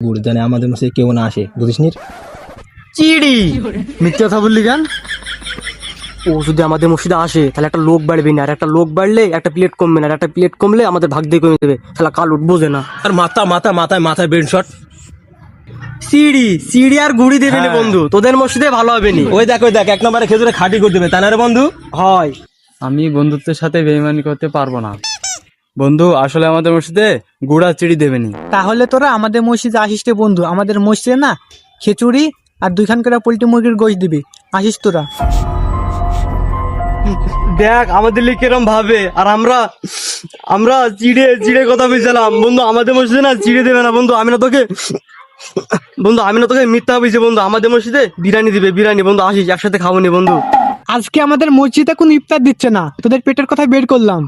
গুড় জানে আমাদের মসজিদে কেউ না আসে, বুঝিস নি? চিড়ি মিথ্যে কথা বললি কেন? ও যদি আমাদের মসজিদে আসে তাহলে একটা লোক বাড়বে না, আর একটা লোক বাড়লে একটা প্লেট কমবে না, আর একটা প্লেট কমলে আমাদের ভাগ দিয়ে কমে দেবে। তাহলে কাল উঠ বোঝে না। আর মাথায় ব্রেন শট। চিড়ি আর গুড়ি দেবে না বন্ধু, তোদের মসজিদে ভালো হবে নি। ওই দেখ 1 নম্বরে খেজুরে খাটি করে দেবে, তাই না রে বন্ধু? হয় আমি বন্ধুত্বের সাথে বেইমানি করতে পারবো না বন্ধু। আসলে আমাদের মসজিদে গুড়া চিড়ি দেবেনি। তাহলে তোরা আমাদের মসজিদে আসিস রে বন্ধু, আমাদের মসজিদে না খিচুড়ি আর 2 খান করে পোল্ট্রি মুরগির গোশ দিবি, আসিস তোরা। দেখ আমাদের লিগে কিরম ভাবে, আর আমরা চিড়ে কথা বুঝলাম বন্ধু। আমাদের মসজিদে না চিড়ে দেবে না বন্ধু। আমি না তোকে মিথ্যা বুঝছি বন্ধু। আমাদের মসজিদে বিরিয়ানি দিবে, বিরিয়ানি বন্ধু। আসিস একসাথে খাবো নি বন্ধু। আজকে আমাদের মসজিদে কোনো ইফতার দিচ্ছে না, তোদের পেটের কথা বের করলাম।